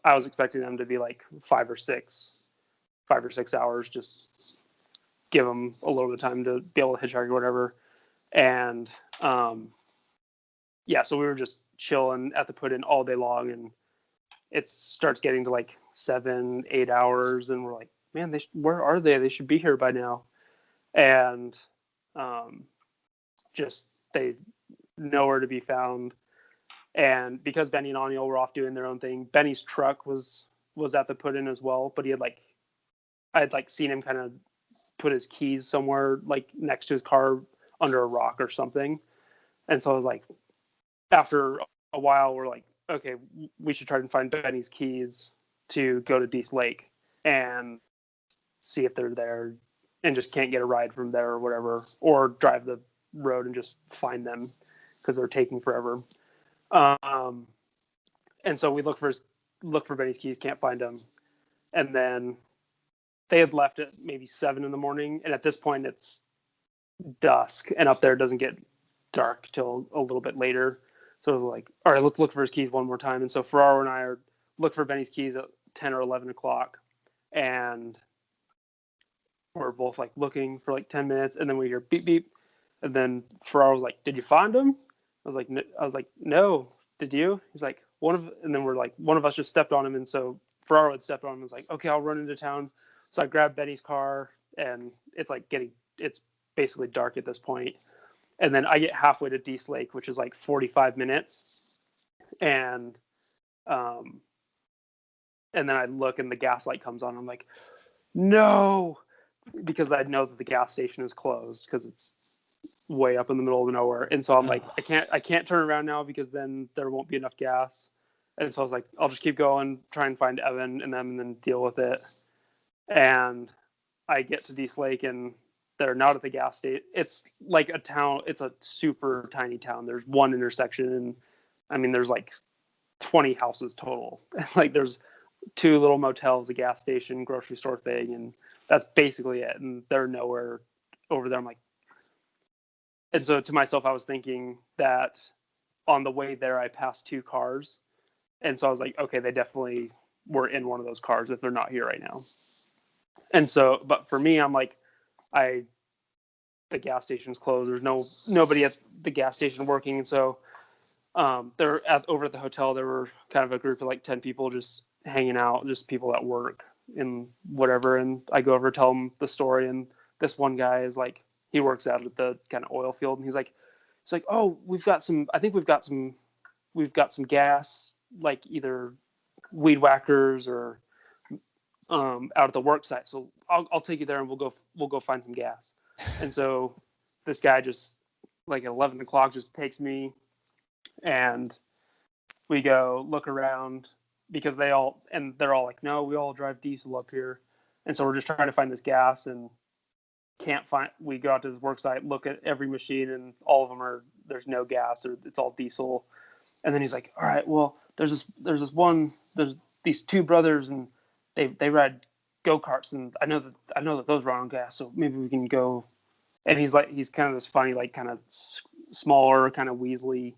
I was expecting them to be like 5 or 6 hours, just give them a little bit of time to be able to hitchhike or whatever. And so we were just chilling at the put in all day long, and it starts getting to like 7-8 hours, and we're like, man, where are they? They should be here by now. And just they nowhere to be found. And because Benny and Anya were off doing their own thing, Benny's truck was at the put in as well, but I had like seen him kind of put his keys somewhere like next to his car under a rock or something. And so I was like, after a while, we're like, okay, we should try and find Benny's keys to go to Dease Lake and see if they're there, and just can't get a ride from there or whatever, or drive the road and just find them because they're taking forever. And so we look for Benny's keys, can't find them. And then they had left at maybe 7 a.m, and at this point it's dusk, and up there it doesn't get dark till a little bit later. So we're like, all right, let's look for his keys one more time. And so Ferraro and I look for Benny's keys at 10 or 11 o'clock, and we're both like looking for like 10 minutes, and then we hear beep beep, and then Ferraro was like, "Did you find him?" I was like, "No, did you?" He's like, and then we're like, one of us just stepped on him, and so Ferraro had stepped on him and was like, "Okay, I'll run into town." So I grabbed Benny's car, and it's basically dark at this point. And then I get halfway to Dease Lake, which is like 45 minutes. And then I look and the gas light comes on. I'm like, no, because I know that the gas station is closed because it's way up in the middle of nowhere. And so I'm like, I can't turn around now because then there won't be enough gas. And so I was like, I'll just keep going, try and find Evan and them, and then deal with it. And I get to Dease Lake, and they're not at the gas station. It's like a town. It's a super tiny town. There's one intersection, and I mean, there's like 20 houses total. Like there's 2 little motels, a gas station, grocery store thing, and that's basically it. And they're nowhere over there. I'm like, and so to myself, I was thinking that on the way there, I passed 2 cars. And so I was like, okay, they definitely were in one of those cars if they're not here right now. And so, but for me, I'm like, the gas station's closed. There's nobody at the gas station working. And so over at the hotel, there were kind of a group of like 10 people just hanging out, just people at work and whatever. And I go over, tell them the story. And this one guy is like, he works out at the kind of oil field. And he's like, oh, we've got some gas, like either weed whackers or out at the work site. So I'll take you there and we'll go find some gas. And so this guy just like at 11 o'clock just takes me, and we go look around because they're all like, no, we all drive diesel up here. And so we're just trying to find this gas and can't find. We go out to this work site, look at every machine, and all of them there's no gas, or it's all diesel. And then he's like, all right, well, there's these 2 brothers, and they ride go-karts, and I know that those run on gas, so maybe we can go. And he's kind of this funny, like kind of smaller, kind of Weasley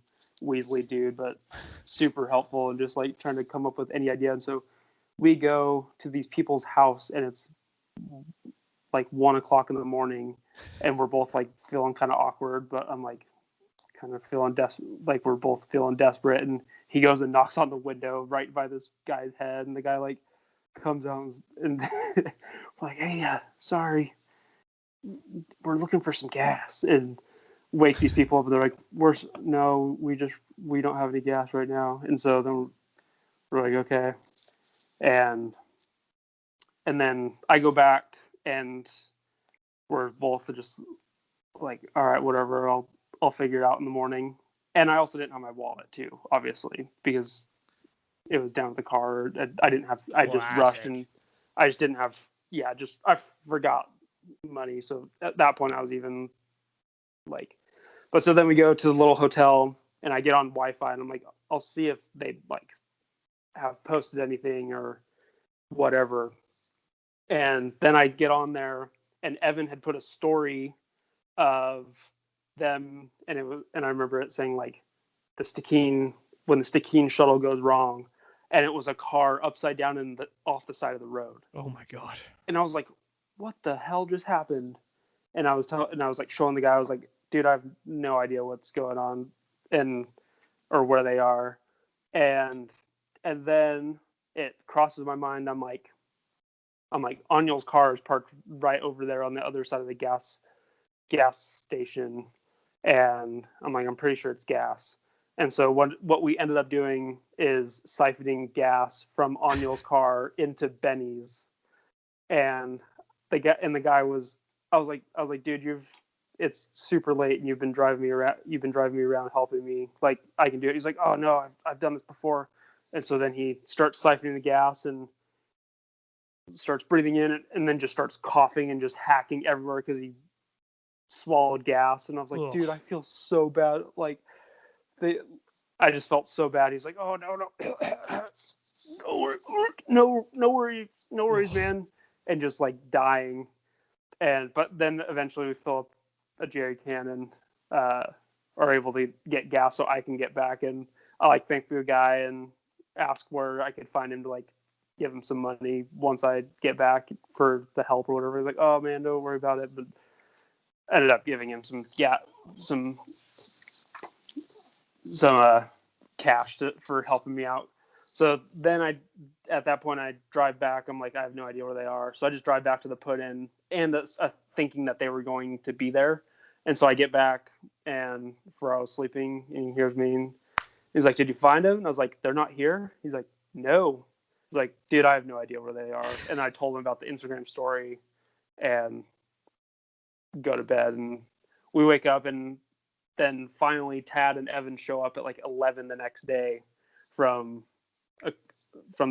dude, but super helpful and just like trying to come up with any idea. And so we go to these people's house, and it's like 1:00 in the morning, and we're both like feeling kind of awkward, but I'm like kind of feeling like we're both feeling desperate. And he goes and knocks on the window right by this guy's head, and the guy like comes out and like, hey, sorry, we're looking for some gas, and wake these people up. And they're like, we don't have any gas right now. And so then we're like, okay. And then I go back, and we're both just like, all right, whatever, I'll figure it out in the morning. And I also didn't have my wallet too, obviously, because it was down at the car. I just rushed, and I just didn't have, I forgot money. So at that point I was even like, but so then we go to the little hotel, and I get on Wi-Fi, and I'm like, I'll see if they like have posted anything or whatever. And then I get on there, and Evan had put a story of them, and I remember it saying like when the Stikine shuttle goes wrong, and it was a car upside down off the side of the road. Oh my god! And I was like, what the hell just happened? And I was like showing the guy, I was like, dude, I have no idea what's going on or where they are. And then it crosses my mind. I'm like, Anil's car is parked right over there on the other side of the gas station. And I'm like, I'm pretty sure it's gas. And so what we ended up doing is siphoning gas from Anil's car into Benny's. And the guy was, I was like, dude, it's super late, and you've been driving me around helping me. Like, I can do it. He's like, oh no, I've done this before. And so then he starts siphoning the gas and starts breathing in it, and then just starts coughing and just hacking everywhere because he swallowed gas. And I was like, Ugh. dude, I feel so bad. Like, I just felt so bad. He's like, oh no, no worries, man. And just like dying. But then eventually we fill up a jerry can and are able to get gas so I can get back. And I like thank the guy and ask where I could find him to like give him some money once I get back for the help or whatever. He's like, oh man, don't worry about it. But I ended up giving him some cash for helping me out. So then at that point I drive back. I'm like, I have no idea where they are. So I just drive back to the put-in, and thinking that they were going to be there. And so I get back, and before I was sleeping, and he hears me, and he's like, did you find them? And I was like, they're not here. He's like, no. He's like, dude, I have no idea where they are. And I told him about the Instagram story and go to bed. And we wake up, and then finally Tad and Evan show up at like 11 the next day from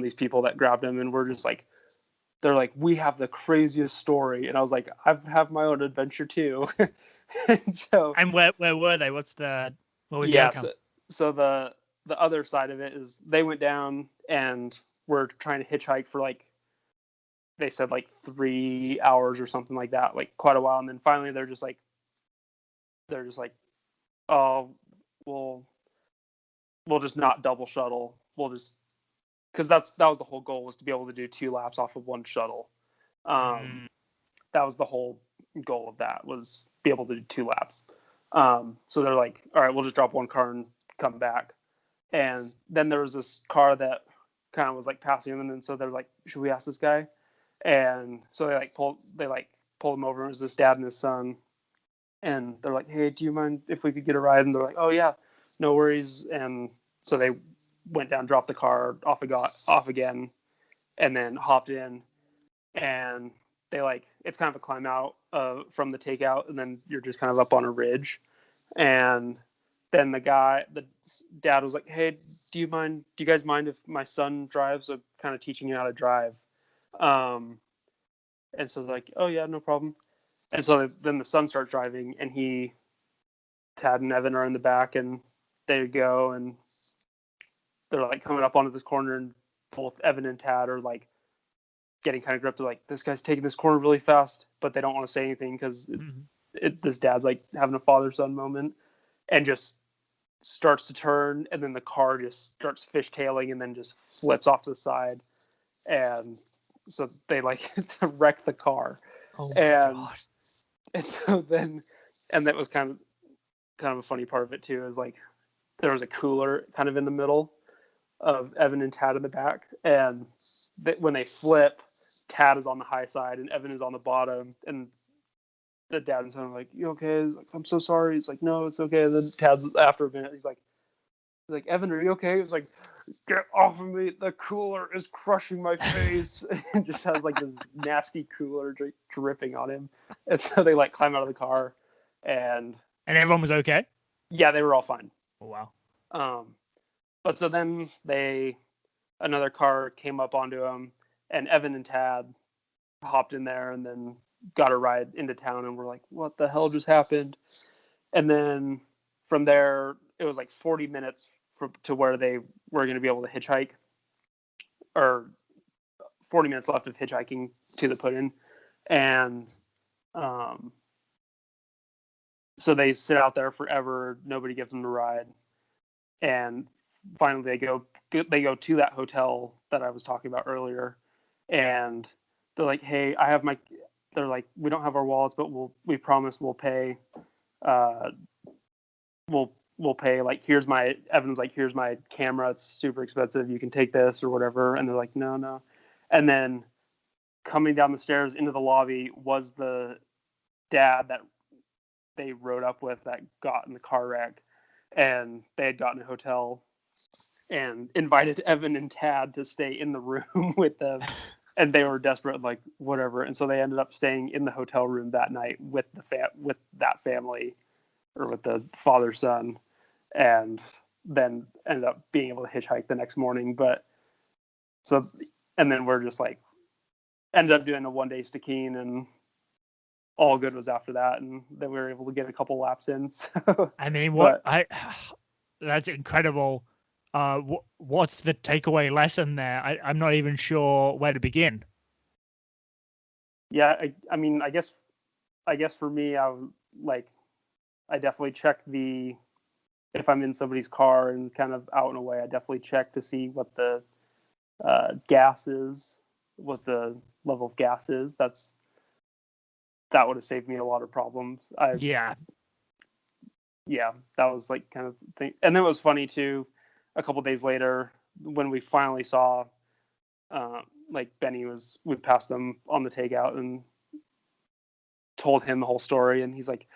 these people that grabbed him. And we're just like, they're like, we have the craziest story. And I was like, I have my own adventure too. And where were they? What was the outcome? So the other side of it is they went down and were trying to hitchhike for like, they said like 3 hours or something like that, like quite a while. And then finally they're just like, oh, we'll just not double shuttle. We'll just, because that was the whole goal, was to be able to do 2 laps off of one shuttle. That was the whole goal of that, was be able to do 2 laps. So they're like, all right, we'll just drop one car and come back. And then there was this car that kind of was like passing them, and then so they're like, should we ask this guy? And so they pulled him over. It was this dad and his son, and they're like, hey, do you mind if we could get a ride? And they're like, oh yeah, no worries. And so they went down, dropped the car off again, and then hopped in. And they it's kind of a climb out from the takeout, and then you're just kind of up on a ridge. And then the dad was like, hey, do you guys mind if my son drives? I'm kind of teaching you how to drive. And so it's like, oh yeah, no problem. And so then the son starts driving, and Tad and Evan are in the back, and they go, and they're like coming up onto this corner, and both Evan and Tad are like getting kind of gripped. They're like, this guy's taking this corner really fast, but they don't want to say anything because this dad's like having a father-son moment, and just starts to turn, and then the car just starts fishtailing and then just flips off to the side, and so they like wreck the car. Oh my and God. and so then, and that was kind of a funny part of it too, is like there was a cooler kind of in the middle of Evan and Tad in the back, and when they flip, Tad is on the high side and Evan is on the bottom, and the dad and son are like, "You okay?" He's like, "I'm so sorry." He's like, "No, it's okay." And then Tad's, after a minute, he's like, "Evan, are you okay?" He's like, "Get off of me! The cooler is crushing my face." And just has like this nasty cooler dripping on him. And so they like climb out of the car, and everyone was okay? Yeah, they were all fine. Oh, wow. But so then another car came up onto him, and Evan and Tad hopped in there and then got a ride into town, and we're like, what the hell just happened? And then from there, it was like 40 minutes to where they were going to be able to hitchhike, or 40 minutes left of hitchhiking to the put-in. And so they sit out there forever. Nobody gives them a ride. And finally they go to that hotel that I was talking about earlier. And they're like, hey, they're like, we don't have our wallets, but we promise we'll pay. We'll pay. Like, Evan's like, here's my camera. It's super expensive. You can take this or whatever. And they're like, no. And then coming down the stairs into the lobby was the dad that they rode up with that got in the car wreck, and they had gotten a hotel and invited Evan and Tad to stay in the room with them. And they were desperate, like, whatever. And so they ended up staying in the hotel room that night with with that family, or with the father son, and then ended up being able to hitchhike the next morning. And then we're just like, ended up doing a 1-day Stikine, and all good was after that. And then we were able to get a couple laps in. So, I mean, that's incredible. What's the takeaway lesson there? I'm not even sure where to begin. Yeah, I mean, I guess for me, I definitely check if I'm in somebody's car and kind of out and away, I definitely check to see what the gas is, what the level of gas is. That would have saved me a lot of problems. Yeah, that was like kind of thing. And then it was funny too, a couple days later when we finally saw, like Benny we passed them on the takeout and told him the whole story. And he's like,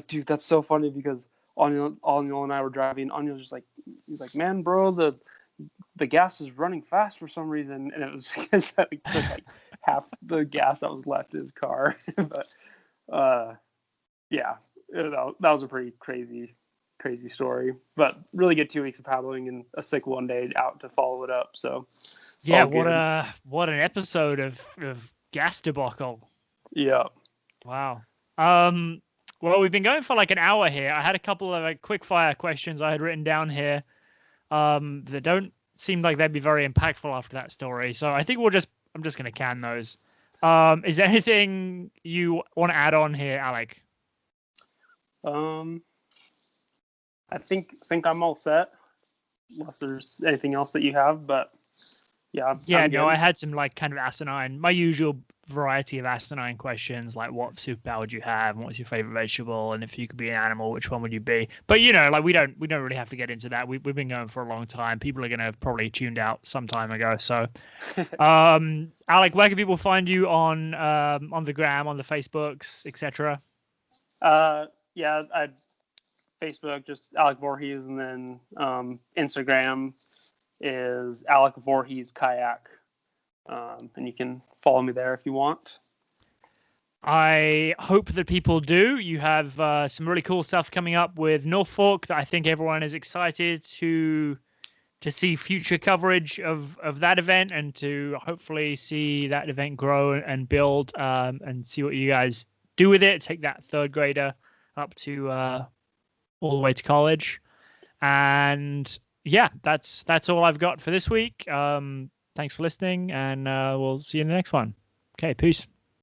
dude, that's so funny, because Aniel and I were driving. Aniel's just like, he's like, man, bro, the gas is running fast for some reason. And it was because that took like half the gas that was left in his car. But yeah, that was a pretty crazy story, but really good 2 weeks of paddling and a sick 1 day out to follow it up. So yeah, what an episode of gas debacle. Yeah. Wow. Well, we've been going for like an hour here. I had a couple of like quick fire questions I had written down here that don't seem like they'd be very impactful after that story. So I think I'm just gonna can those. Is there anything you want to add on here, Alec? I think I'm all set, unless there's anything else that you have. But yeah. No, I had some like kind of my usual variety of asinine questions, like what superpower do you have, and what's your favorite vegetable, and if you could be an animal, which one would you be? But like we don't really have to get into that. We've been going for a long time. People are gonna have probably tuned out some time ago. So, Alec, where can people find you on the gram, on the Facebooks, etc.? Yeah, Facebook just Alec Voorhees, and then Instagram is Alec Voorhees Kayak, and you can follow me there if you want. I hope that people do. You have some really cool stuff coming up with North Fork that I think everyone is excited to see future coverage of that event, and to hopefully see that event grow and build, and see what you guys do with it. Take that third grader up to all the way to college. And yeah, that's all I've got for this week. Thanks for listening, and we'll see you in the next one. Okay, peace.